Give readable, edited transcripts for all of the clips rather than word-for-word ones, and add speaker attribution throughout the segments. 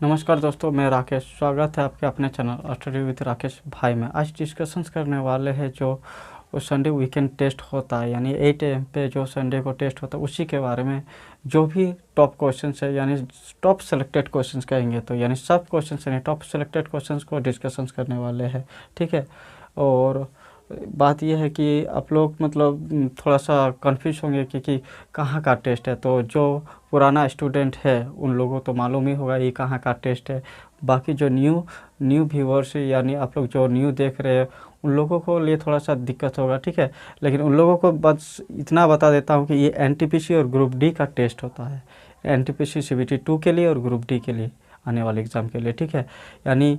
Speaker 1: नमस्कार दोस्तों, मैं राकेश। स्वागत है आपके अपने चैनल स्टडी विद राकेश भाई में। आज डिस्कशंस करने वाले हैं जो संडे वीकेंड टेस्ट होता है, यानी 8 AM पे जो संडे को टेस्ट होता है उसी के बारे में। जो भी टॉप क्वेश्चंस है, यानी टॉप सेलेक्टेड क्वेश्चंस कहेंगे तो, यानी सब क्वेश्चंस यानी टॉप सेलेक्टेड क्वेश्चंस को डिस्कशंस करने वाले हैं, ठीक है। और बात यह है कि आप लोग मतलब थोड़ा सा कंफ्यूज होंगे कि कहाँ का टेस्ट है। तो जो पुराना स्टूडेंट है उन लोगों तो मालूम ही होगा ये कहाँ का टेस्ट है। बाकी जो न्यू व्यूवर्स यानी आप लोग जो न्यू देख रहे हैं उन लोगों को लिए थोड़ा सा दिक्कत होगा, ठीक है। लेकिन उन लोगों को बस इतना बता देता हूँ कि ये NTPC और ग्रुप डी का टेस्ट होता है। NTPC CBT 2 के लिए और ग्रुप डी के लिए आने वाले एग्ज़ाम के लिए, ठीक है। यानी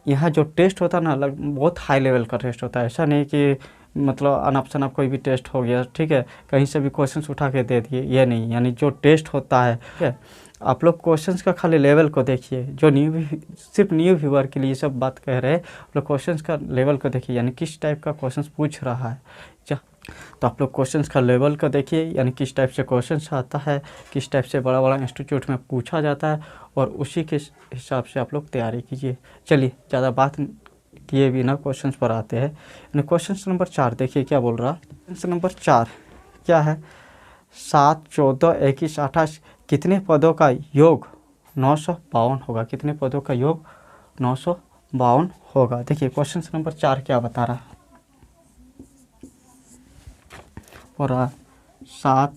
Speaker 1: यहाँ जो टेस्ट होता है ना, बहुत हाई लेवल का टेस्ट होता है। ऐसा नहीं कि मतलब अनप शनप कोई भी टेस्ट हो गया, ठीक है, कहीं से भी क्वेश्चंस उठा के दे दिए, ये नहीं। यानी जो टेस्ट होता है, ठीक है, आप लोग क्वेश्चंस का खाली लेवल को देखिए। जो सिर्फ न्यू व्यूअर के लिए सब बात कह रहे हैं, आप लोग क्वेश्चंस का लेवल को देखिए, यानी किस टाइप का क्वेश्चंस पूछ रहा है। तो आप लोग क्वेश्चंस का लेवल को देखिए, यानी किस टाइप से क्वेश्चंस आता है, किस टाइप से बड़ा बड़ा इंस्टीट्यूट में पूछा जाता है, और उसी के हिसाब से आप लोग तैयारी कीजिए। चलिए ज़्यादा बात किए बिना क्वेश्चंस पर आते हैं। क्वेश्चन नंबर 4 देखिए क्या बोल रहा है। क्वेश्चन नंबर 4 क्या है? 7, 14, 21, 28 कितने पदों का योग 952 होगा? कितने पदों का योग 952 होगा? देखिए क्वेश्चन नंबर 4 क्या बता रहा है। और 7,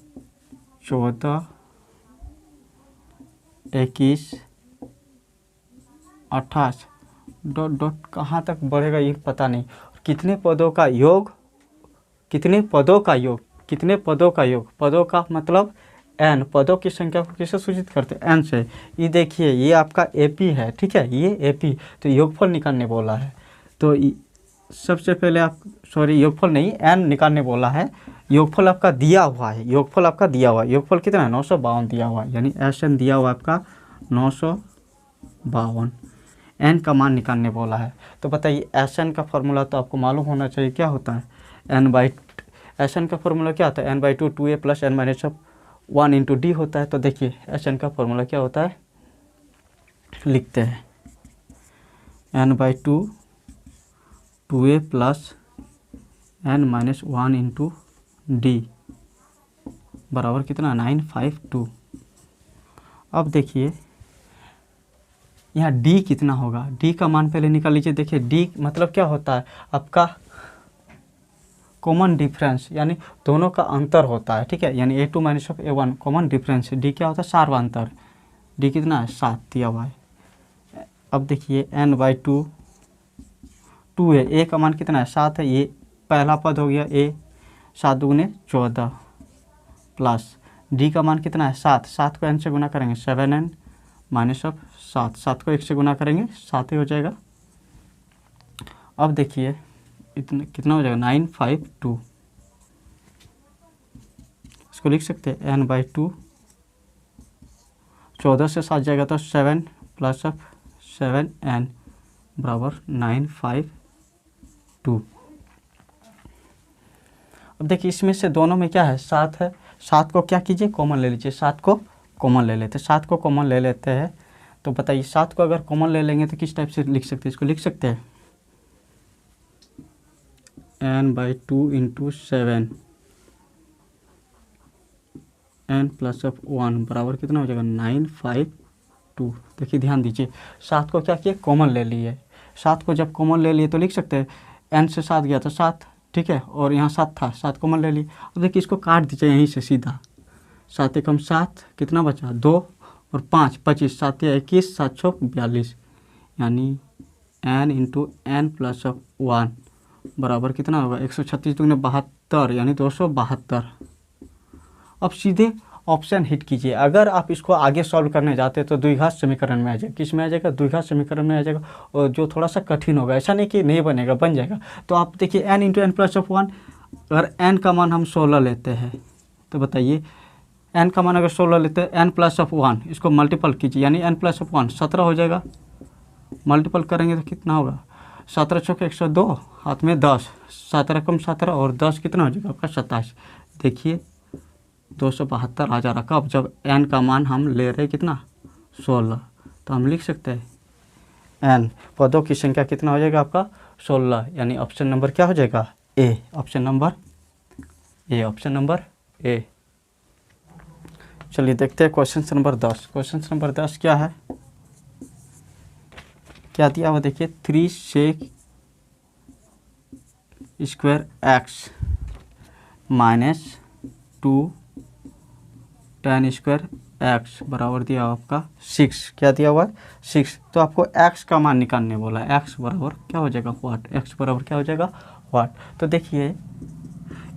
Speaker 1: 14, 21, 28 डॉट डॉट कहाँ तक बढ़ेगा ये पता नहीं। कितने पदों का योग, कितने पदों का योग, कितने पदों का योग, पदों का मतलब n, पदों की संख्या को किससे सूचित करते हैं? n से। ये देखिए ये आपका AP है, ठीक है, ये AP। तो योगफल निकालने बोला है। तो सबसे पहले आप योगफल नहीं, n निकालने बोला है। योगफल आपका दिया हुआ है, योगफल आपका दिया हुआ है। योगफल कितना है? 952 दिया हुआ है, यानी SN दिया हुआ है आपका 952। n का मान निकालने बोला है। तो बताइए SN का फॉर्मूला तो आपको मालूम होना चाहिए, क्या होता है? SN का फॉर्मूला क्या होता है? n/2 2a + n - 1 × d होता है। तो देखिए SN का फॉर्मूला क्या होता है, लिखते हैं। n/2 2a + n - 1 × d बराबर कितना? 952। अब देखिए यहाँ d कितना होगा? d का मान पहले निकाल लीजिए। देखिए d मतलब क्या होता है? आपका कॉमन डिफरेंस, यानी दोनों का अंतर होता है, ठीक है। यानी A2 - A1 common difference. d क्या होता है? सार्वंतर। d कितना है? 7 दिया हुआ है। अब देखिए n/2 2 है, a का मान कितना है? 7 है। ये पहला पद हो गया a, 7 दूने 14 प्लस d का मान कितना है? 7। 7 को n से गुना करेंगे 7n - 7। 7 को 1 से गुना करेंगे 7 ही हो जाएगा। अब देखिए इतना कितना हो जाएगा? 952। इसको लिख सकते हैं n/2, 14 से 7 जाएगा तो 7 + 7n बराबर 952। अब देखिए इसमें से दोनों में क्या है? 7 है। 7 को क्या कीजिए? कॉमन ले लीजिए। 7 को कॉमन ले लेते हैं। 7 को कॉमन ले लेते हैं। तो बताइए 7 को अगर कॉमन ले लेंगे तो किस टाइप से लिख सकते हैं? इसको लिख सकते हैं n/2 × 7 n + 1 बराबर कितना हो जाएगा? 952। देखिए ध्यान दीजिए, 7 को क्या किए? कॉमन ले लिए। 7 को जब कॉमन ले लिए तो लिख सकते हैं n से 7 गया तो 7, ठीक है, और यहाँ 7 था, 7 कॉमन ले लिए। अब देखिए इसको काट दीजिए यहीं से सीधा। 7 एकम 7, कितना बचा? 2 और 5 25, 7 या 21, 7 छः 42, यानी n × n + 1 बराबर कितना होगा? 136 दूने 72, यानी 272। अब सीधे ऑप्शन हिट कीजिए। अगर आप इसको आगे सॉल्व करने जाते तो द्विघात समीकरण में आ जाएगा। किस में आ जाएगा? द्विघात समीकरण में आ जाएगा, और जो थोड़ा सा कठिन होगा। ऐसा नहीं कि नहीं बनेगा, बन जाएगा। तो आप देखिए n × n + 1, अगर n का मान हम 16 लेते हैं तो बताइए n का मान अगर 16 लेते हैं, n + 1 इसको मल्टीपल कीजिए, यानी n + 1 17 हो जाएगा। मल्टीपल करेंगे तो कितना होगा? 17 × 102, हाथ में 10, 7 रकम 17 और 10 कितना हो जाएगा आपका? 27। देखिए 272 आ जा रखा। अब जब n का मान हम ले रहे कितना? 16, तो हम लिख सकते हैं n पदों की संख्या कितना हो जाएगा आपका 16, यानी ऑप्शन नंबर क्या हो जाएगा ए, ऑप्शन नंबर ए। चलिए देखते हैं क्वेश्चन नंबर 10। क्वेश्चन नंबर 10 क्या है, क्या दिया हुआ देखिए, 3 sec square x minus 2 tan square x बराबर दिया हुआ आपका 6। क्या दिया हुआ है 6। तो आपको x का मान निकालने बोला है। x बराबर क्या हो जाएगा वाट, x बराबर क्या हो जाएगा वाट। तो देखिए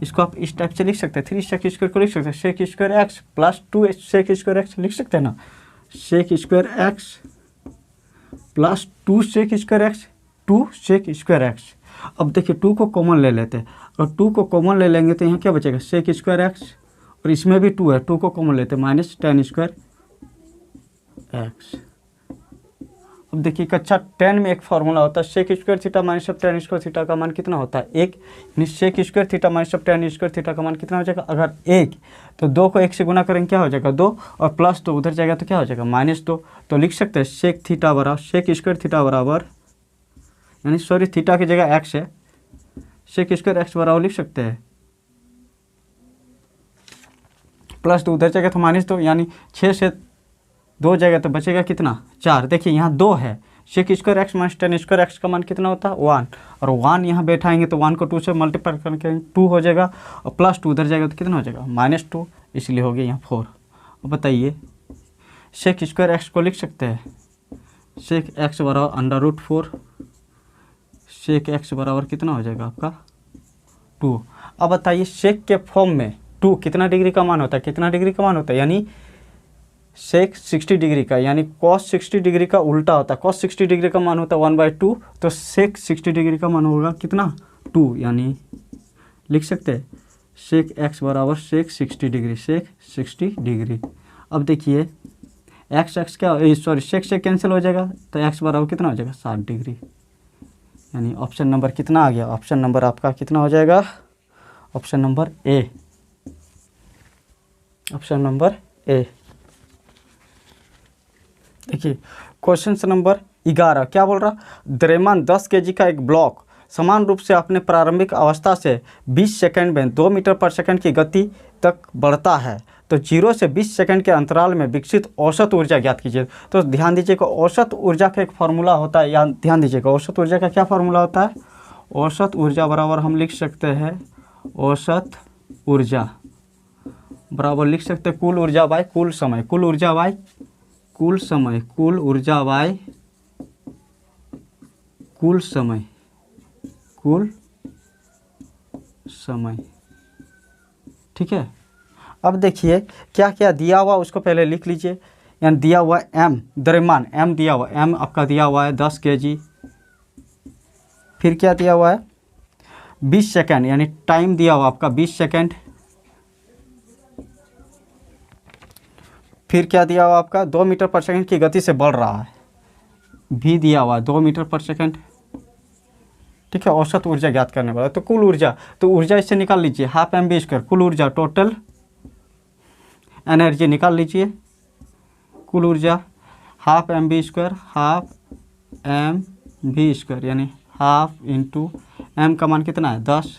Speaker 1: इसको आप इस टाइप से लिख सकते हैं, 3 sec स्क्वायर को लिख सकते हैं sec square x plus 2 sec square x लिख सकते हैं ना, sec square x plus 2 sec square x 2 sec square x. अब देखिए 2 को कॉमन ले लेते हैं, और 2 को कॉमन ले लेंगे तो यहाँ क्या बचेगा sec स्क्वायर एक्स, और इसमें भी 2 है, 2 को कॉमन लेते हैं माइनस tan स्क्वायर एक्स। अब देखिए कक्षा 10 में एक फार्मूला होता है sec square theta minus tan square theta का मान कितना होता है 1, यानी sec square theta minus tan square theta का मान कितना हो जाएगा, अगर 1 तो 2 को 1 से गुना करेंगे क्या हो जाएगा 2, और प्लस 2 उधर जाएगा तो क्या हो जाएगा -2। तो लिख सकते हैं sec थीटा बराबर sec स्क्वायर थीटा बराबर, यानी सॉरी थीटा की जगह x है, sec स्क्वायर एक्स बराबर लिख सकते हैं प्लस 2 उधर जाएगा तो -2, यानी 6 से 2 जाएगा तो बचेगा कितना 4। देखिए यहाँ 2 है, sec square x minus tan square x का मान कितना होता है 1, और 1 यहाँ बैठाएंगे तो 1 को 2 से मल्टीप्लाई करके 2 हो जाएगा, और प्लस 2 उधर जाएगा तो कितना हो जाएगा -2, इसलिए हो गया यहाँ 4। अब बताइए sec स्क्वायर एक्स को लिख सकते हैं sec एक्स बराबर √4, sec एक्स बराबर कितना हो जाएगा आपका 2। अब बताइए sec के फॉर्म में 2 कितना डिग्री का मान होता है, कितना डिग्री का मान होता है, यानी sec 60 डिग्री का, यानी cos 60 डिग्री का उल्टा होता है, cos 60 डिग्री का मान होता है 1/2, तो sec 60 डिग्री का मान होगा कितना 2, यानी लिख सकते हैं sec x बराबर sec 60 डिग्री, sec 60 डिग्री। अब देखिए x क्या सॉरी sec से कैंसिल हो जाएगा, तो x बराबर कितना हो जाएगा 60 डिग्री, यानी ऑप्शन नंबर कितना आ गया, ऑप्शन नंबर आपका कितना हो जाएगा, option number A, option number A. देखिए क्वेश्चन नंबर 11 क्या बोल रहा, द्रव्यमान 10 kg का एक ब्लॉक समान रूप से अपने प्रारंभिक अवस्था से 20 सेकंड में 2 मीटर पर सेकंड की गति तक बढ़ता है, तो 0 से 20 सेकंड के अंतराल में विकसित औसत ऊर्जा ज्ञात कीजिए। तो ध्यान दीजिएगा औसत ऊर्जा का एक फार्मूला होता है, या ध्यान दीजिएगा औसत ऊर्जा का क्या फार्मूला होता है, औसत ऊर्जा बराबर हम लिख सकते हैं औसत ऊर्जा बराबर लिख सकते हैं कुल ऊर्जा बाय कुल समय, कुल ऊर्जा बाय कुल समय, कुल ऊर्जा बाय कुल समय, कुल समय, ठीक है। अब देखिए क्या क्या दिया हुआ उसको पहले लिख लीजिए, यानी दिया हुआ है m द्रव्यमान, m दिया हुआ m आपका दिया हुआ है 10 kg, फिर क्या दिया हुआ है 20 सेकंड, यानी टाइम दिया हुआ आपका 20 सेकंड, फिर क्या दिया हुआ आपका 2 मीटर पर सेकंड की गति से बढ़ रहा है, भी दिया हुआ 2 मीटर पर सेकंड, ठीक है। औसत ऊर्जा ज्ञात करने वाला, तो कुल ऊर्जा, तो ऊर्जा इससे निकाल लीजिए हाफ mv², कुल ऊर्जा टोटल एनर्जी निकाल लीजिए, कुल ऊर्जा हाफ mv², हाफ mv², यानी हाफ इंटू m का मान कितना है 10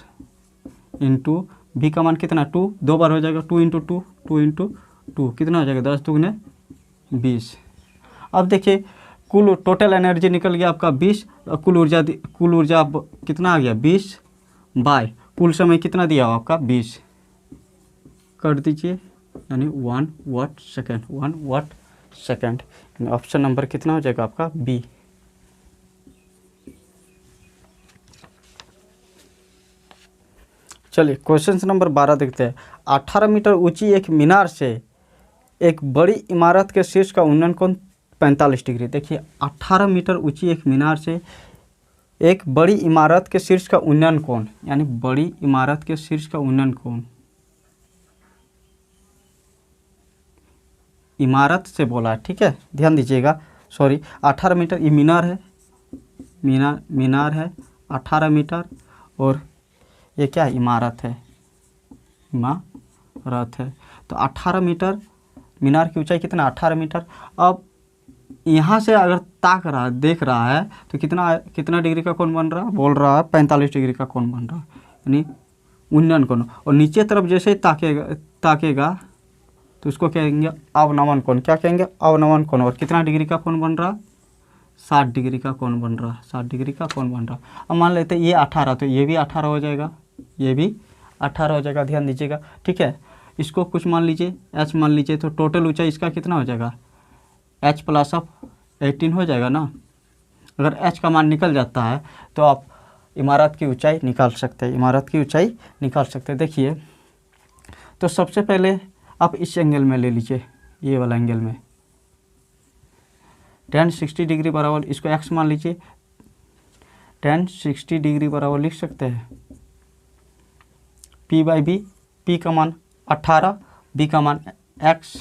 Speaker 1: इंटू v का मान कितना 2, 2 बार हो जाएगा 2 इंटू 2, 2 इंटू 2 कितना हो जाएगा 10 दूगुने 20। अब देखिए कुल टोटल एनर्जी निकल गया आपका 20, और कुल ऊर्जा कितना आ गया 20 बाय कुल समय कितना दिया हुआ आपका 20, कर दीजिए, यानी 1 watt second, 1 watt second, option number कितना हो जाएगा आपका बी। चलिए क्वेश्चन नंबर 12 देखते हैं। 18 मीटर ऊंची एक मीनार से एक बड़ी इमारत के शीर्ष का उन्नयन कोण 45 डिग्री। देखिए 18 मीटर ऊंची एक मीनार से एक बड़ी इमारत के शीर्ष का उन्नयन कोण, यानी बड़ी इमारत के शीर्ष का उन्नयन कोण, इमारत से बोला है, ठीक है, ध्यान दीजिएगा। सॉरी 18 मीटर ये मीनार है, मीनार है 18 मीटर, और ये क्या है इमारत है, इमारत है। तो 18 मीटर मीनार की ऊंचाई कितना 18 मीटर। अब यहाँ से अगर ताक रहा देख रहा है तो कितना कितना डिग्री का कोण बन रहा है, बोल रहा है 45 डिग्री का कोण बन रहा है, यानी उन्नयन कोण। और नीचे तरफ जैसे ही ताकेगा तो उसको कहेंगे अवनमन कोण। क्या कहेंगे? अवनमन कोण। और कितना डिग्री का कोण बन रहा? 60 डिग्री का कोण बन रहा, 60 डिग्री का कोण बन रहा। अब मान लेते हैं ये 18, तो ये भी 18 हो जाएगा, ये भी 18 हो जाएगा, ध्यान दीजिएगा। ठीक है, इसको कुछ मान लीजिए h मान लीजिए, तो टोटल ऊंचाई इसका कितना हो जाएगा? h प्लस ऑफ 18 हो जाएगा ना। अगर h का मान निकल जाता है तो आप इमारत की ऊंचाई निकाल सकते हैं, इमारत की ऊंचाई निकाल सकते हैं। देखिए, तो सबसे पहले आप इस एंगल में ले लीजिए, ये वाला एंगल में tan 60 डिग्री बराबर, इसको x मान लीजिए, tan 60 डिग्री बराबर लिख सकते हैं p बाई बी, p का मान 18, b का मान x।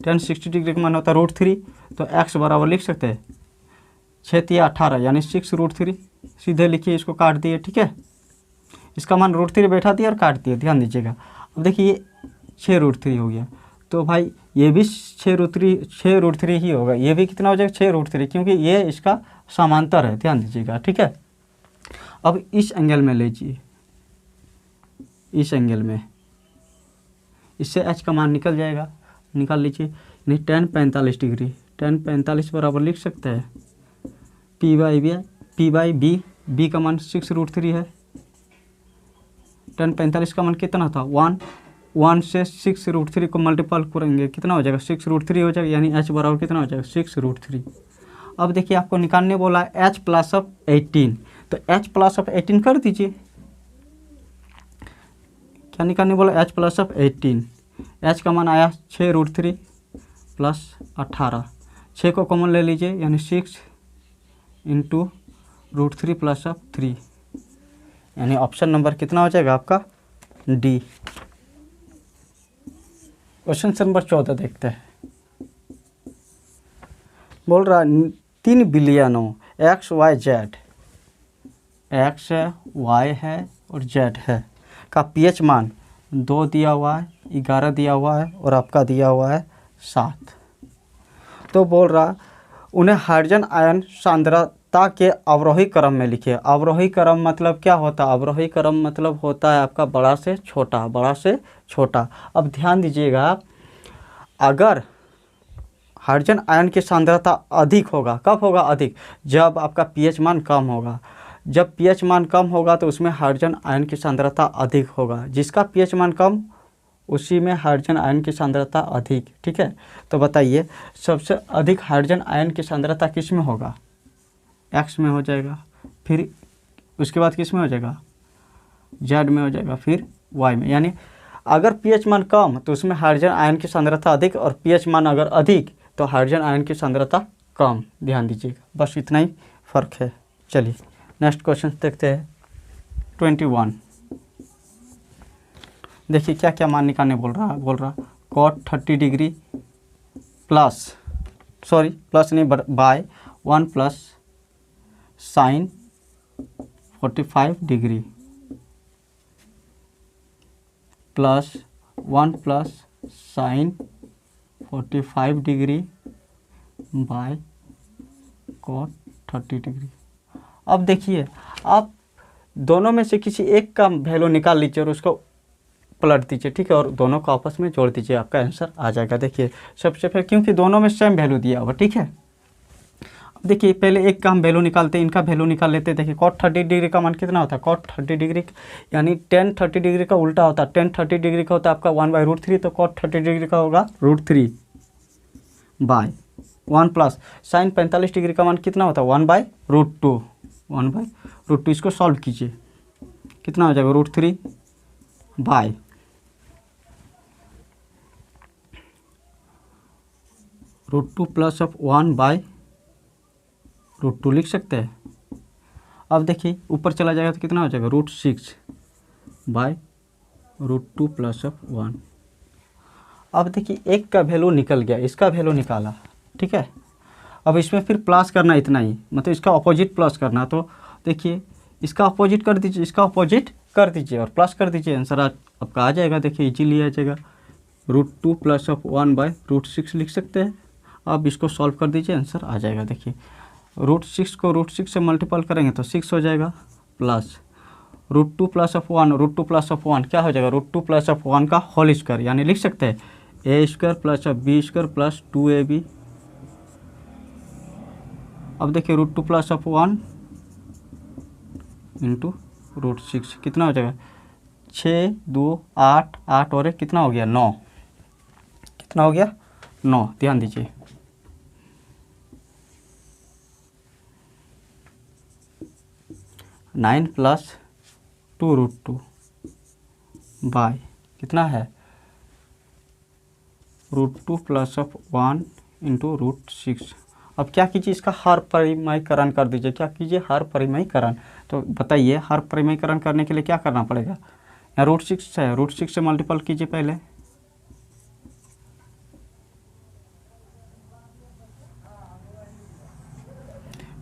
Speaker 1: tan 60 डिग्री का मान होता है √3, तो x बराबर लिख सकते हैं 6 या 18 यानी 6√3। सीधे लिखिए, इसको काट दिए। ठीक है, इसका मान √3 बैठा दिया और काट दिया, ध्यान दीजिएगा। अब देखिए 6√3 हो गया, तो भाई ये भी 6√3 ही होगा, ये भी कितना हो जाएगा? 6√3, क्योंकि ये इसका समांतर है, ध्यान दीजिएगा। ठीक है, अब इस एंगल में लीजिए, इस एंगल में, इससे h का मान निकल जाएगा, निकाल लीजिए। नहीं, tan 45 डिग्री, tan 45 बराबर लिख सकते हैं p बाई बी, b का मान 6√3 है। tan 45 का मान कितना था? 1 से 6√3 को मल्टीपल करेंगे, कितना हो जाएगा? 6√3 हो जाएगा, यानी h बराबर कितना हो जाएगा? 6√3। अब देखिए, आपको निकालने बोला है h प्लस ऑफ 18, तो h प्लस ऑफ 18 कर दीजिए। क्या निकालने बोला? h plus of 18। h का मान आया 6√3 प्लस 18, 6 को कॉमन ले लीजिए, यानी 6 इंटू √3 प्लस ऑफ 3, यानी ऑप्शन नंबर कितना हो जाएगा आपका? डी। क्वेश्चन नंबर 14 देखते हैं। बोल रहा 3 बिलियनों x y z, x है, y है और z है का pH मान 2 दिया हुआ है, 11 दिया हुआ है और आपका दिया हुआ है 7। तो बोल रहा उन्हें हाइड्रोजन आयन सांद्रता के अवरोही क्रम में लिखिए। अवरोही क्रम मतलब क्या होता है? अवरोही क्रम मतलब होता है आपका बड़ा से छोटा, बड़ा से छोटा। अब ध्यान दीजिएगा, अगर हाइड्रोजन आयन की सांद्रता अधिक होगा, कब होगा अधिक? जब आपका pH मान कम होगा। जब pH मान कम होगा तो उसमें हाइड्रोजन आयन की सांद्रता अधिक होगा। जिसका pH मान कम, उसी में हाइड्रोजन आयन की सांद्रता अधिक। ठीक है, तो बताइए सबसे अधिक हाइड्रोजन आयन की सांद्रता किस में होगा? X में हो जाएगा, फिर उसके बाद किस में हो जाएगा? Z में हो जाएगा, फिर Y में। यानी अगर pH मान कम तो उसमें हाइड्रोजन आयन की सांद्रता अधिक, और pH मान अगर अधिक तो हाइड्रोजन आयन की सांद्रता कम। ध्यान दीजिएगा, बस इतना ही फ़र्क है। चलिए नेक्स्ट क्वेश्चन देखते हैं। 21 देखिए क्या क्या मान निकालने बोल रहा cot 30 degree plus, sorry plus नहीं, by 1 plus sine 45 degree plus 1 plus sine 45 degree by cot 30 degree. अब देखिए, आप दोनों में से किसी एक का वैल्यू निकाल लीजिए और उसको पलट दीजिए। ठीक है, और दोनों को आपस में जोड़ दीजिए, आपका आंसर आ जाएगा। देखिए सबसे पहले, क्योंकि दोनों में सेम वैल्यू दिया हुआ। ठीक है, अब देखिए पहले एक का हम वैल्यू निकालते हैं, इनका वैल्यू निकाल लेते हैं। देखिए cot 30 डिग्री का मान कितना होता है? cot 30 डिग्री यानी tan 30 डिग्री का उल्टा होता है। tan 30 डिग्री का होता है आपका 1/√3, तो cot 30 डिग्री का होगा √3 बाय 1 प्लस साइन 45 डिग्री का मान कितना होता है? 1/√2, 1/√2। इसको सॉल्व कीजिए, कितना हो जाएगा? √3 बाय √2 प्लस ऑफ 1/√2 लिख सकते हैं। अब देखिए ऊपर चला जाएगा तो कितना हो जाएगा? √6 बाय √2 प्लस ऑफ 1। अब देखिए एक का वैल्यू निकल गया, इसका वैल्यू निकाला। ठीक है, अब इसमें फिर प्लस करना इतना ही, मतलब इसका अपोजिट प्लस करना। तो देखिए इसका अपोजिट कर दीजिए, इसका अपोजिट कर दीजिए और प्लस कर दीजिए, आंसर आपका आ जाएगा। देखिए इजीली आ जाएगा। √2 प्लस ऑफ 1/√6 लिख सकते हैं। अब इसको सॉल्व कर दीजिए, आंसर आ जाएगा। देखिए √6 को √6 से मल्टीपल करेंगे तो 6 हो जाएगा, plus √2 plus of 1, √2 plus of 1 क्या हो जाएगा, √2 प्लस ऑफ 1 का होल स्क्वायर, यानी लिख सकते हैं a² plus of b² plus 2ab। अब देखिए √2 प्लस ऑफ 1 इंटू √6 कितना हो जाएगा, 6 2 8 8 और 1 कितना हो गया 9, कितना हो गया 9। ध्यान दीजिए 9 प्लस 2√2 बाय कितना है √2 प्लस ऑफ 1 इंटू √6। अब क्या कीजिए, इसका हर परिमयीकरण कर दीजिए। क्या कीजिए, हर परिमयीकरण। तो बताइए हर परिमयीकरण करने के लिए क्या करना पड़ेगा, यहाँ √6 है, √6 से मल्टीपल कीजिए पहले,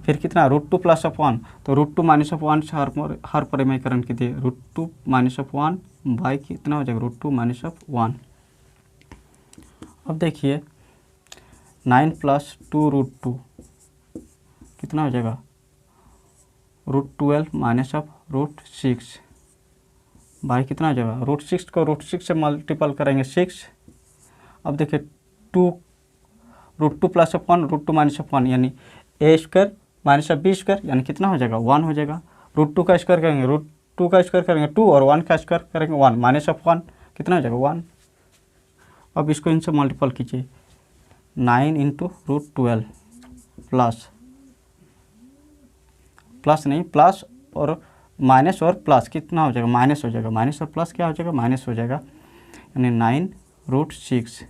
Speaker 1: फिर कितना √2 प्लस ऑफ 1, तो √2 माइनस ऑफ 1 से हर परिमयीकरण कीजिए, √2 माइनस ऑफ 1 बाई कितना हो जाएगा √2 माइनस ऑफ 1। अब देखिए 9 प्लस 2√2 कितना हो जाएगा √12 माइनस ऑफ √6 बाई कितना हो जाएगा √6 को √6 से मल्टीपल करेंगे 6। अब देखिए 2 √2 प्लस ऑफ 1 √2 माइनस ऑफ 1 यानी a² माइनस ऑफ b² यानी कितना हो जाएगा 1 हो जाएगा। √2 का स्क्वायर करेंगे, √2 का स्क्वायर करेंगे 2 और 1 का स्क्वायर करेंगे 1 माइनस ऑफ 1 कितना हो जाएगा 1। अब इसको इनसे मल्टीपल कीजिए 9 इंटू √12 प्लस नहीं प्लस और माइनस और प्लस कितना हो जाएगा माइनस हो जाएगा, माइनस और प्लस क्या हो जाएगा माइनस हो जाएगा, यानी 9 √6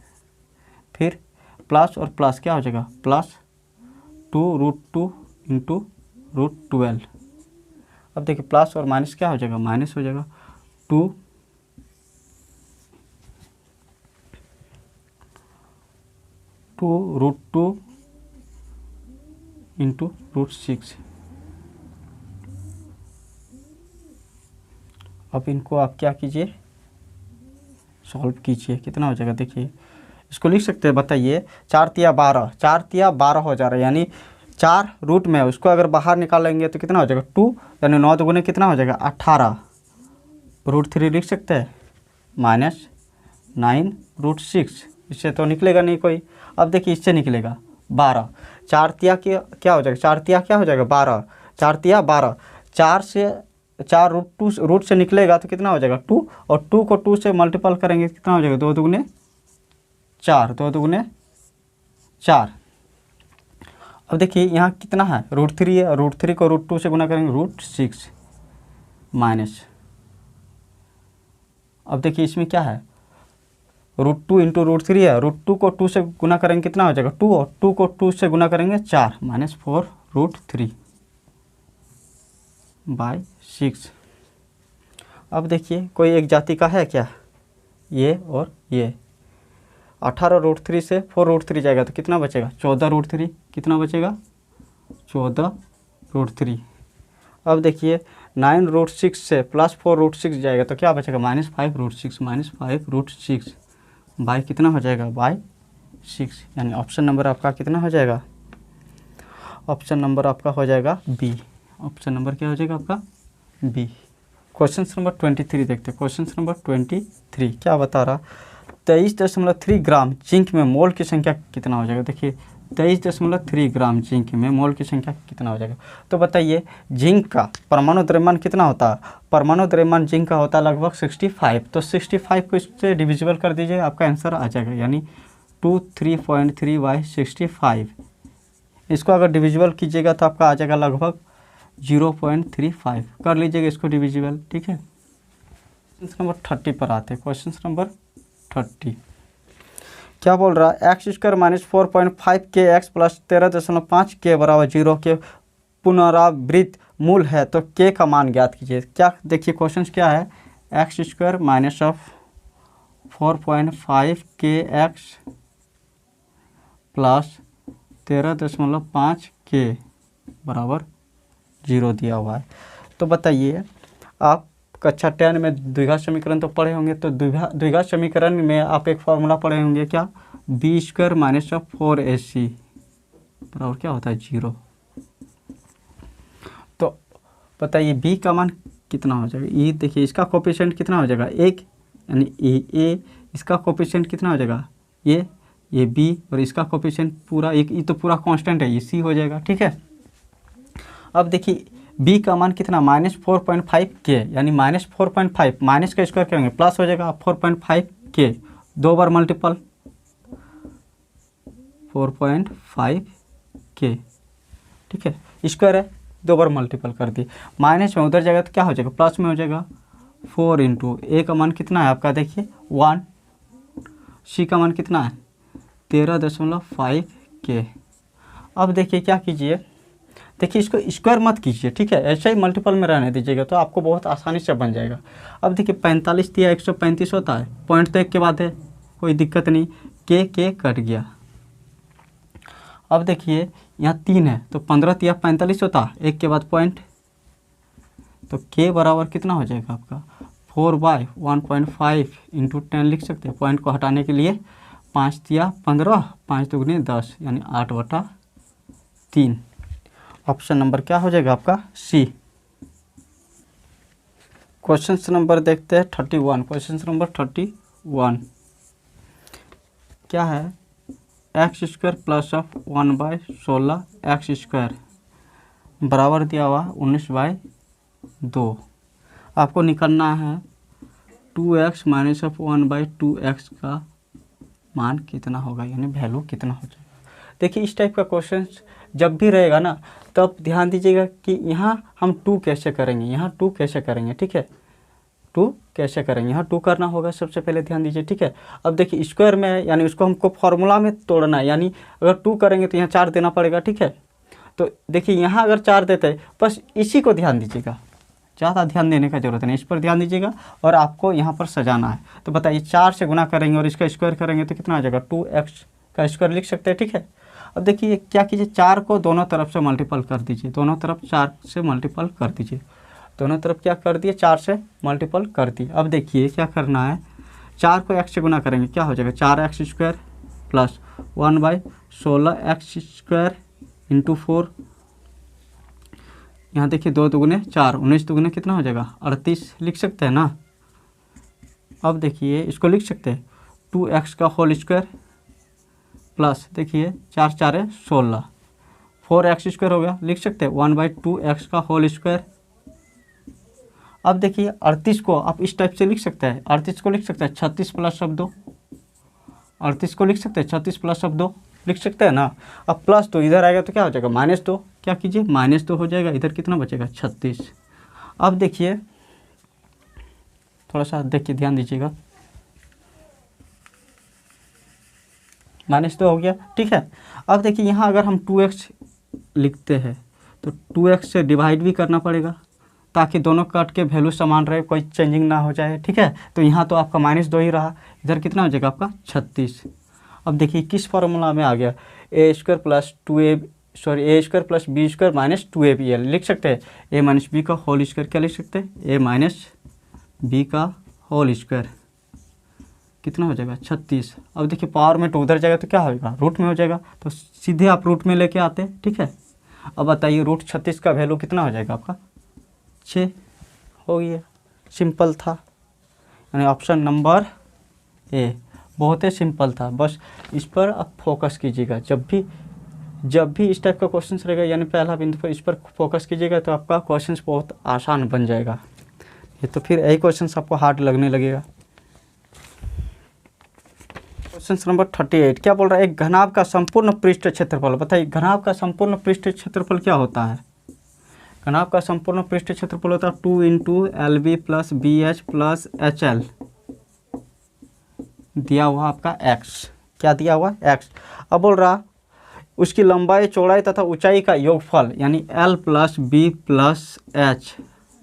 Speaker 1: फिर प्लस और प्लस क्या हो जाएगा प्लस 2√2 इंटू √12। अब देखिए प्लस और माइनस क्या हो जाएगा माइनस हो जाएगा 2 √2 इंटू √6। अब इनको आप क्या कीजिए सॉल्व कीजिए, कितना हो जाएगा देखिए इसको लिख सकते हैं। बताइए 4 तिया 12, 4 तिया 12 हो जा रहा है, यानी 4 रूट में उसको अगर बाहर निकालेंगे तो कितना हो जाएगा 2, यानी 9 दुगुने कितना हो जाएगा 18, √3 लिख सकते हैं माइनस 9 √6, इससे तो निकलेगा नहीं कोई। अब देखिए इससे निकलेगा 12, 4 तिया क्या हो जाएगा 4 तिया क्या हो जाएगा 12, 4 तिया 12, 4 से 4 रूट से निकलेगा तो कितना हो जाएगा 2, और 2 को 2 से मल्टीपल करेंगे कितना हो जाएगा 2 दुगुने 4, 2 दुगुने 4। अब देखिए यहाँ कितना है √3 है, √3 को √2 से गुना करेंगे √6 माइनस। अब देखिए इसमें क्या है √2 इंटू √3 है, √2 को 2 से गुना करेंगे कितना हो जाएगा 2, और 2 को 2 से गुना करेंगे 4 माइनस 4√3 बाई 6। अब देखिए कोई एक जाति का है क्या, ये और ये, 18 √3 से 4√3 जाएगा तो कितना बचेगा 14 √3, कितना बचेगा 14 √3। अब देखिए 9 √6 से प्लस 4√6 जाएगा तो क्या बचेगा -5 √6 बाई कितना हो जाएगा बाई 6, यानी ऑप्शन नंबर आपका कितना हो जाएगा, ऑप्शन नंबर आपका हो जाएगा बी। ऑप्शन नंबर क्या हो जाएगा आपका बी। क्वेश्चन नंबर 23 देखते हैं। क्वेश्चन नंबर 23 क्या बता रहा, 23.3 ग्राम जिंक में मोल की संख्या कितना हो जाएगा। देखिए 23.3 ग्राम जिंक में मोल की संख्या कितना हो जाएगा। तो बताइए जिंक का परमाणु द्रव्यमान कितना होता है, परमाणु द्रव्यमान जिंक का होता है लगभग 65, तो 65 को इससे डिविजिबल कर दीजिए आपका आंसर आ जाएगा, यानी 23.3/65। इसको अगर डिविजिबल कीजिएगा तो आपका आ जाएगा लगभग 0.35, कर लीजिएगा इसको डिविजिबल, ठीक है। क्वेश्चन नंबर 30 पर आते हैं। क्वेश्चन नंबर 30 क्या बोल रहा है, x² - 4.5 के x प्लस 13.5 के बराबर 0 के पुनरावृत्त मूल है तो k का मान ज्ञात कीजिए। क्या देखिए क्वेश्चन क्या है, x² - 4.5 के x प्लस 13.5 के बराबर 0 दिया हुआ है। तो बताइए आप कक्षा 10 में द्विघात समीकरण तो पढ़े होंगे, तो द्विघात समीकरण में आप एक फॉर्मूला पढ़े होंगे, क्या, बी स्क्वायर माइनस 4ac बराबर क्या होता है 0। तो बताइए बी का मान कितना हो जाएगा, ये देखिए इसका कोफिशिएंट कितना हो जाएगा 1, यानी ए इसका कोफिशिएंट कितना हो जाएगा ये बी, और इसका कोफिशिएंट पूरा एक, ये तो पूरा कांस्टेंट है, ये सी हो जाएगा, ठीक है। अब देखिए b का मान कितना -4.5 के, यानी -4.5 माइनस का स्क्वायर करेंगे प्लस हो जाएगा 4.5 के, 2 बार मल्टीपल 4.5 के, ठीक है, स्क्वायर है 2 बार मल्टीपल कर दिए, माइनस में उधर जाएगा तो क्या हो जाएगा प्लस में हो जाएगा 4 इंटू ए का मान कितना है आपका देखिए 1, सी का मान कितना है 13.5 के। अब देखिए क्या कीजिए, देखिए इसको स्क्वायर मत कीजिए, ठीक है, ऐसे ही मल्टीपल में रहने दीजिएगा तो आपको बहुत आसानी से बन जाएगा। अब देखिए 45 दिया 135 होता है, पॉइंट तो एक के बाद है, कोई दिक्कत नहीं, के कट गया। अब देखिए यहाँ 3 है तो 15 दिया 45 होता है, एक के बाद पॉइंट, तो के बराबर कितना हो जाएगा आपका 4/1.5 इंटू 10 लिख सकते हैं, पॉइंट को हटाने के लिए 5 दिया 15, 5 दूनी 10, यानी 8/3। ऑप्शन नंबर क्या हो जाएगा आपका सी। क्वेश्चन नंबर देखते हैं 31, क्वेश्चन नंबर 31 क्या है, x square plus 1/16 x square बराबर दिया हुआ 19/2। आपको निकालना है 2x माइनस 1/2x का मान कितना होगा, यानी वैल्यू कितना हो जाएगा। देखिए इस टाइप का क्वेश्चन जब भी रहेगा ना, तब ध्यान दीजिएगा कि यहाँ हम 2 कैसे करेंगे, यहाँ 2 कैसे करेंगे, ठीक है, 2 कैसे करेंगे, यहाँ 2 करना होगा सबसे पहले, ध्यान दीजिए, ठीक है। अब देखिए स्क्वायर में है, यानी उसको हमको फॉर्मूला में तोड़ना है, यानी अगर 2 करेंगे तो यहाँ 4 देना पड़ेगा, ठीक है। तो देखिए यहाँ अगर 4 देते हैं, बस इसी को ध्यान दीजिएगा, ज़्यादा ध्यान देने का जरूरत नहीं, इस पर ध्यान दीजिएगा और आपको यहाँ पर सजाना है। तो बताइए 4 से गुना करेंगे और इसका स्क्वायर करेंगे तो कितना आ जाएगा 2x का स्क्वायर लिख सकते हैं, ठीक है। अब देखिए क्या कीजिए, 4 को दोनों तरफ से मल्टीपल कर दीजिए, दोनों तरफ 4 से मल्टीपल कर दीजिए, दोनों तरफ क्या कर दिए 4 से मल्टीपल कर दिए। अब देखिए क्या करना है, 4 को x से गुना करेंगे क्या हो जाएगा 4x square plus 1/16x square into 4, यहाँ देखिए 2 दूगुने 4, 19 दूगुने कितना हो जाएगा 38 लिख सकते हैं ना। अब देखिए इसको लिख सकते हैं 2x का होल स्क्वायर प्लस देखिए 4 4 है 16, 4x स्क्वायर हो गया, लिख सकते हैं 1/2x का होल स्क्वायर। अब देखिए 38 को आप इस टाइप से लिख सकते हैं, 38 को लिख सकते हैं 36 प्लस अब 2, 38 को लिख सकते हैं 36 प्लस अब 2 लिख सकते हैं ना। अब प्लस 2 इधर आएगा तो क्या हो जाएगा -2, क्या कीजिए -2 हो जाएगा, इधर कितना बचेगा 36। अब देखिए थोड़ा सा देखिए ध्यान दीजिएगा, -2 हो गया, ठीक है। अब देखिए यहाँ अगर हम 2x लिखते हैं तो 2x से डिवाइड भी करना पड़ेगा ताकि दोनों कट के वैल्यू समान रहे, कोई चेंजिंग ना हो जाए, ठीक है। तो यहाँ तो आपका -2 ही रहा, इधर कितना हो जाएगा आपका 36। अब देखिए किस फार्मूला में आ गया, a square plus b square minus 2ab लिख सकते हैं, ए माइनस बी का होल स्क्वायर क्या लिख सकते हैं, ए माइनस बी का होल स्क्वायर कितना हो जाएगा 36। अब देखिए पावर में तो उधर जाएगा तो क्या होगा रूट में हो जाएगा, तो सीधे आप रूट में लेके आते हैं, ठीक है। अब बताइए रूट 36 का वैल्यू कितना हो जाएगा आपका 6 हो गया, सिंपल था, यानी ऑप्शन नंबर ए बहुत ही सिंपल था। बस इस पर आप फोकस कीजिएगा, जब भी इस टाइप का क्वेश्चन रहेगा, यानी पहला बिंदु पर इस पर फोकस कीजिएगा तो आपका क्वेश्चन बहुत आसान बन जाएगा, ये तो फिर यही क्वेश्चन आपको हार्ड लगने लगेगा। क्वेश्चन नंबर 38 क्या बोल रहा है, एक घनाभ का संपूर्ण पृष्ठ क्षेत्रफल, बताइए घनाभ का संपूर्ण पृष्ठ क्षेत्रफल क्या होता है। घनाभ का संपूर्ण पृष्ठ क्षेत्रफल होता है 2 into LB plus BH plus HL, दिया हुआ आपका x, क्या दिया हुआ x। अब बोल रहा उसकी लंबाई चौड़ाई तथा ऊंचाई का योगफल यानी L plus B plus H,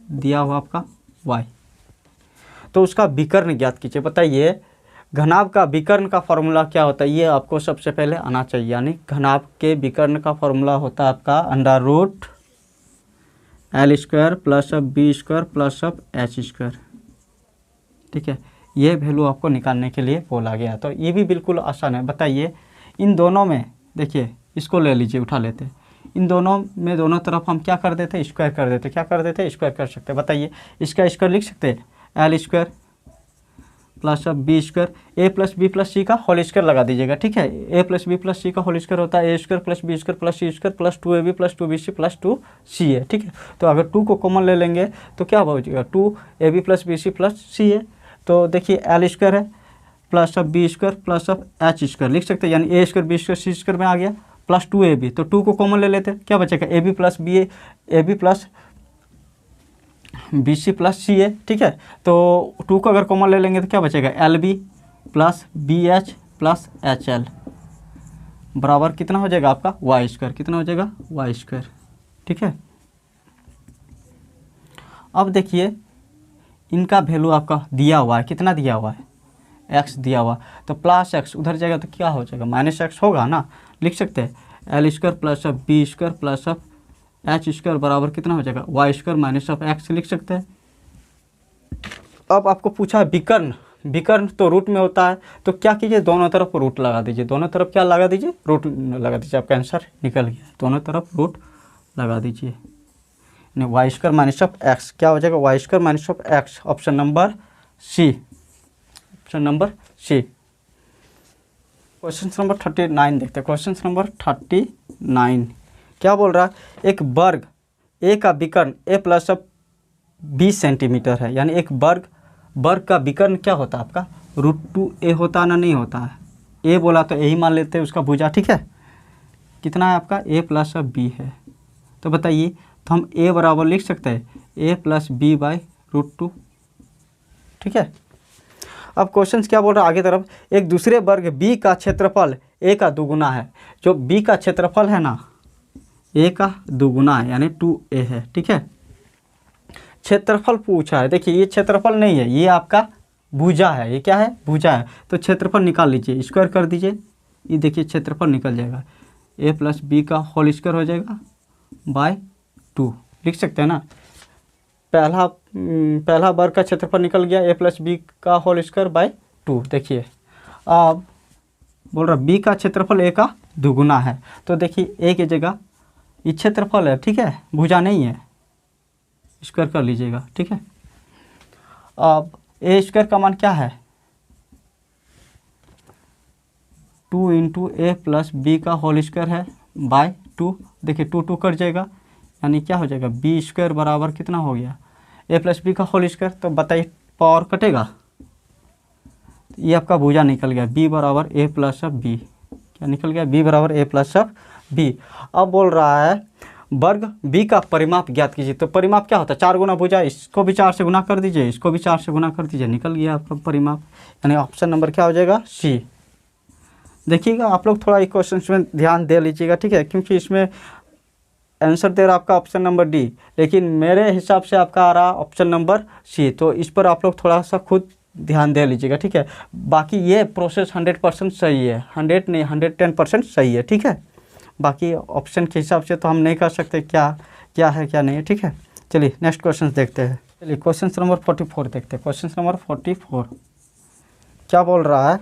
Speaker 1: दिया हुआ आपका y। तो उसका विकर्ण ज्ञात कीजिए। बताइए घनाभ का विकर्ण का फॉर्मूला क्या होता है, ये आपको सबसे पहले आना चाहिए, यानी घनाभ के विकर्ण का फॉर्मूला होता है आपका under root L square plus of B square plus of H square. ठीक है, ये वैल्यू आपको निकालने के लिए बोला गया। तो ये भी बिल्कुल आसान है। बताइए इन दोनों में, देखिए इसको ले लीजिए, उठा लेते, इन दोनों में दोनों तरफ हम क्या कर देते, स्क्वायर कर देते। क्या कर देते, स्क्वायर कर सकते। बताइए इसका स्क्वायर लिख सकते हैं, L square plus of B square, a plus b plus c का होल स्क्वायर लगा दीजिएगा। ठीक है, a plus b plus c का होल स्क्वायर होता है a square plus b square plus c square plus 2ab plus 2bc plus 2ca। ठीक है, तो अगर 2 को कॉमन ले लेंगे तो क्या हो जाएगा, 2ab plus bc plus ca। तो देखिए एल स्क्वायर है plus of B square plus of H square लिख सकते हैं, यानी A square B square C square में आ गया प्लस 2ab। तो 2 को कॉमन ले लेते हैं, क्या बचेगा, a b plus b c plus c a. ठीक है, तो 2 को अगर कॉमन ले लेंगे तो क्या बचेगा, L B plus B H plus H L बराबर कितना हो जाएगा आपका, वाई स्क्वायर। कितना हो जाएगा, वाई स्क्वायर। ठीक है, अब देखिए इनका वैल्यू आपका दिया हुआ है, कितना दिया हुआ है, एक्स दिया हुआ, तो प्लस एक्स उधर जाएगा तो क्या हो जाएगा, माइनस एक्स होगा ना। लिख सकते हैं L square plus of B square plus of H square बराबर कितना हो जाएगा, Y square minus of X लिख सकते हैं। अब आपको पूछा है विकर्ण, विकर्ण तो रूट में होता है, तो क्या कीजिए, दोनों तरफ रूट लगा दीजिए। दोनों तरफ क्या लगा दीजिए, रूट लगा दीजिए। आपका आंसर निकल गया, दोनों तरफ रूट लगा दीजिए। Y square minus of X क्या हो जाएगा, Y square minus of X, option number C, option number C. Question number 39 देखते हैं। क्वेश्चन नंबर 39 क्या बोल रहा है, एक वर्ग ए का विकर्ण ए प्लस ऑफ 20 सेंटीमीटर है, यानी एक वर्ग का विकर्ण क्या होता है आपका, √2a होता है ना, नहीं होता है। ए बोला तो यही मान लेते हैं उसका भुजा। ठीक है, कितना है आपका, a प्लस ऑफ बी है। तो बताइए, तो हम a बराबर लिख सकते हैं a प्लस बी बाई √2। ठीक है, अब क्वेश्चन क्या बोल रहा है आगे तरफ, एक दूसरे वर्ग b का क्षेत्रफल a का दुगुना है। जो b का क्षेत्रफल है ना, a का दुगुना है, यानी 2a है। ठीक है, क्षेत्रफल पूछा है। देखिए ये क्षेत्रफल नहीं है, ये आपका भुजा है। ये क्या है, भुजा है। तो क्षेत्रफल निकाल लीजिए, स्क्वायर कर दीजिए, ये देखिए क्षेत्रफल निकल जाएगा, a प्लस बी का होल स्क्वायर हो जाएगा बाय 2 लिख सकते हैं ना। पहला वर्ग का क्षेत्रफल निकल गया, a प्लस बी का होल स्क्वायर बाय 2। देखिए अब बोल रहा b का क्षेत्रफल a का दुगुना है, तो देखिए a की जगह ये क्षेत्रफल है। ठीक है, भुजा नहीं है, स्क्वायर कर लीजिएगा। ठीक है, अब a स्क्वायर का मान क्या है, 2 इंटू ए प्लस बी का होल स्क्वायर है बाय 2। देखिए 2 कट जाएगा, यानी क्या हो जाएगा, बी स्क्वायर बराबर कितना हो गया, ए प्लस बी का होल स्क्वायर। तो बताइए पावर कटेगा, ये आपका भुजा निकल गया, b बराबर ए प्लस ऑफ बी। क्या निकल गया, b बराबर ए प्लस ऑफ बी। अब बोल रहा है वर्ग b का परिमाप ज्ञात कीजिए। तो परिमाप क्या होता है, 4 गुना भुजा, इसको भी 4 से गुना कर दीजिए, इसको भी 4 से गुना कर दीजिए, निकल गया आपका परिमाप, यानी ऑप्शन नंबर क्या हो जाएगा, सी। देखिएगा आप लोग थोड़ा क्वेश्चन में ध्यान दे लीजिएगा। ठीक है, क्योंकि इसमें आंसर दे रहा आपका ऑप्शन नंबर डी, लेकिन मेरे हिसाब से आपका आ रहा ऑप्शन नंबर सी। तो इस पर आप लोग थोड़ा सा खुद ध्यान दे लीजिएगा। ठीक है, बाकी ये प्रोसेस 100% सही है, 100 नहीं 110% सही है। ठीक है, बाकी ऑप्शन के हिसाब से तो हम नहीं कर सकते क्या क्या है क्या नहीं है। ठीक है, चलिए नेक्स्ट क्वेश्चन देखते हैं। चलिए क्वेश्चन नंबर 44 देखते हैं। क्वेश्चन नंबर 44 क्या बोल रहा है,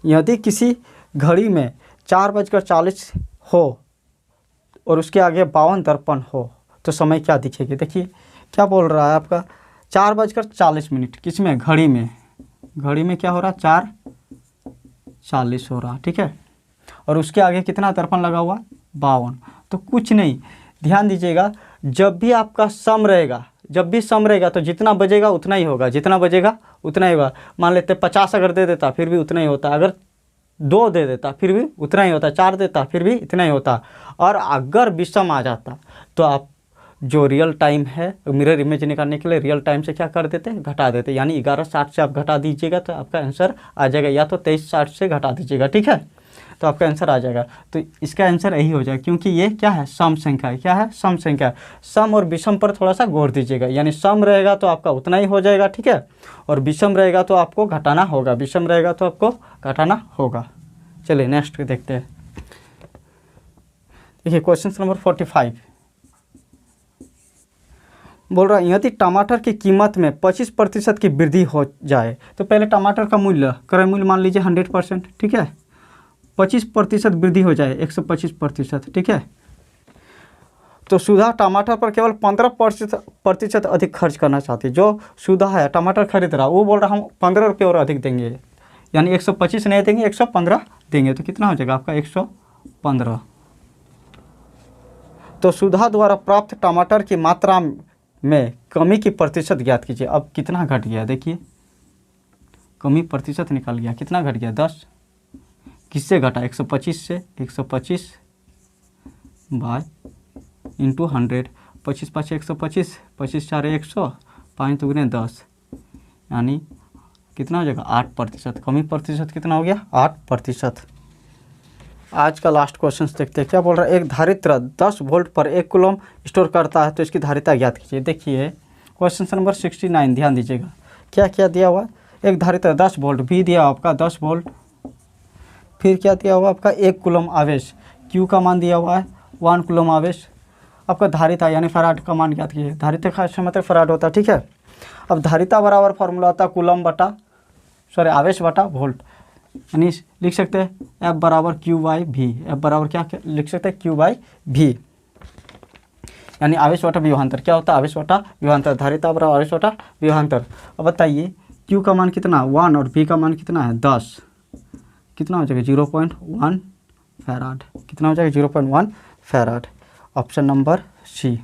Speaker 1: यदि किसी घड़ी में 4:40 हो और उसके आगे 52 दर्पण हो तो समय क्या दिखेगी। देखिए क्या बोल रहा है आपका, 4:40 किसमें, घड़ी में, घड़ी में क्या हो रहा है, 4:40 हो रहा। ठीक है, और उसके आगे कितना दर्पण लगा हुआ, 52। तो कुछ नहीं, ध्यान दीजिएगा, जब भी आपका सम रहेगा, जब भी सम रहेगा तो जितना बजेगा उतना ही होगा, जितना बजेगा उतना ही होगा। मान लेते 50 अगर दे देता फिर भी उतना ही होता, अगर 2 दे देता फिर भी उतना ही होता, 4 देता फिर भी इतना ही होता। और अगर विषम आ जाता तो आप जो रियल टाइम है मिरर इमेज निकालने के लिए रियल टाइम से क्या कर देते, घटा देते, यानी 11:60 से आप घटा दीजिएगा तो आपका आंसर आ जाएगा, या तो 23:60 से घटा दीजिएगा। ठीक है, तो आपका आंसर आ जाएगा। तो इसका आंसर यही हो जाएगा, क्योंकि ये क्या है, सम संख्या है। क्या है, सम संख्या। सम और विषम पर थोड़ा सा गौर दीजिएगा, यानी सम रहेगा तो आपका उतना ही हो जाएगा। ठीक है, और विषम रहेगा तो आपको घटाना होगा, विषम रहेगा तो आपको घटाना होगा। चलिए नेक्स्ट देखते हैं। देखिए क्वेश्चन नंबर 45 बोल रहा है यदि टमाटर की कीमत में 25% की वृद्धि हो जाए, तो पहले टमाटर का मूल्य, क्रय मूल्य मान लीजिए 100%, ठीक है, 25% वृद्धि हो जाए 125%, ठीक है, तो सुधा टमाटर पर केवल 15% अधिक खर्च करना चाहती है। जो सुधा है टमाटर खरीद रहा, वो बोल रहा हम 15 रुपये और अधिक देंगे, यानी 125 नहीं देंगे, 115 देंगे, तो कितना हो जाएगा आपका 115। तो सुधा द्वारा प्राप्त टमाटर की मात्रा में कमी की प्रतिशत ज्ञात कीजिए। अब कितना घट गया देखिए, कमी प्रतिशत निकल गया, कितना घट गया 10। किससे घटा, 125 से, 125 बाय इंटू 100, 25 5 125, 25 4 100, 5 दूनी 10, यानी कितना हो जाएगा 8%। कमी प्रतिशत कितना हो गया 8%। आज का लास्ट क्वेश्चन देखते हैं, क्या बोल रहा है, एक धारित्र 10 वोल्ट पर 1 कूलम स्टोर करता है, तो इसकी धारिता ज्ञात कीजिए। देखिए क्वेश्चन नंबर 69, ध्यान दीजिएगा क्या क्या दिया हुआ है। एक धारित्र 10 वोल्ट, भी दिया आपका 10 वोल्ट, फिर क्या दिया हुआ आपका 1 कूलम आवेश, Q का मान दिया हुआ है 1 कूलम आवेश, आपका धारिता यानी फराड का मान ज्ञात कीजिए। धारिता का मतलब फराड होता है, ठीक है। अब धारिता बराबर फार्मूला होता है कूलम बटा, सॉरी आवेश बटा वोल्ट, यानी लिख सकते हैं F बराबर Q/V। F बराबर क्या लिख सकते हैं Q/V, यानी आवेश बटा विभवांतर। क्या होता है आवेश बटा विभवांतर, धारिता बराबर आवेश बटा विभवांतर। अब बताइए Q का मान कितना 1 और V का मान कितना है 10, कितना हो जाएगा 0.1 फैराड, कितना हो जाएगा 0.1 farad. Option number C.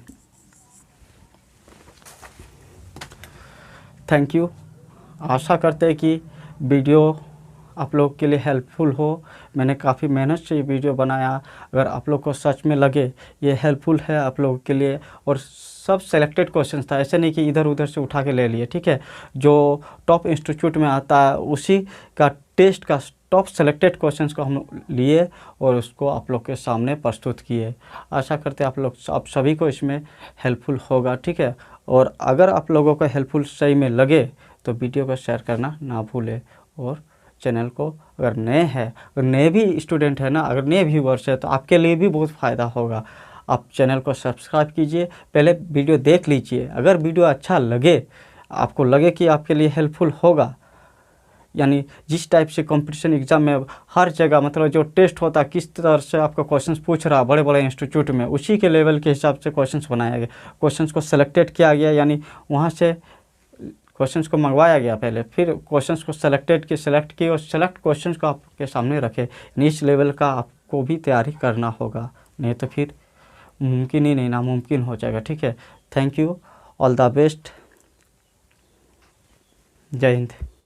Speaker 1: Thank you. आशा करते हैं कि वीडियो आप लोग के लिए हेल्पफुल हो। मैंने काफ़ी मेहनत से ये वीडियो बनाया। अगर आप लोग को सच में लगे ये हेल्पफुल है आप लोगों के लिए, और सब सेलेक्टेड क्वेश्चंस था, ऐसे नहीं कि इधर उधर से उठा के ले लिए, ठीक है। जो टॉप इंस्टीट्यूट में आता है उसी का टेस्ट का टॉप सेलेक्टेड क्वेश्चंस को हम लिए और उसको आप लोग के सामने प्रस्तुत किए। आशा करते हैं आप सभी को इसमें हेल्पफुल होगा, ठीक है। और अगर आप लोगों को हेल्पफुल सही में लगे तो वीडियो को शेयर करना ना भूलें, और चैनल को अगर नए हैं, अगर नए भी स्टूडेंट है ना, अगर नए व्यूवर्स है तो आपके लिए भी बहुत फ़ायदा होगा। आप चैनल को सब्सक्राइब कीजिए, पहले वीडियो देख लीजिए। अगर वीडियो अच्छा लगे, आपको लगे कि आपके लिए हेल्पफुल होगा, यानी जिस टाइप से कंपटीशन एग्ज़ाम में हर जगह मतलब जो टेस्ट होता है किस तरह से आपका क्वेश्चंस पूछ रहा बड़े बड़े इंस्टीट्यूट में, उसी के लेवल के हिसाब से क्वेश्चंस बनाया गया, क्वेश्चंस को सिलेक्टेड किया गया, यानी वहाँ से क्वेश्चंस को मंगवाया गया पहले, फिर क्वेश्चंस को सेलेक्ट किए और सेलेक्ट क्वेश्चंस को आपके सामने रखे। इस लेवल का आपको भी तैयारी करना होगा, नहीं तो फिर मुमकिन ही नहीं, नामुमकिन हो जाएगा, ठीक है। Thank you, all the best, जय हिंद।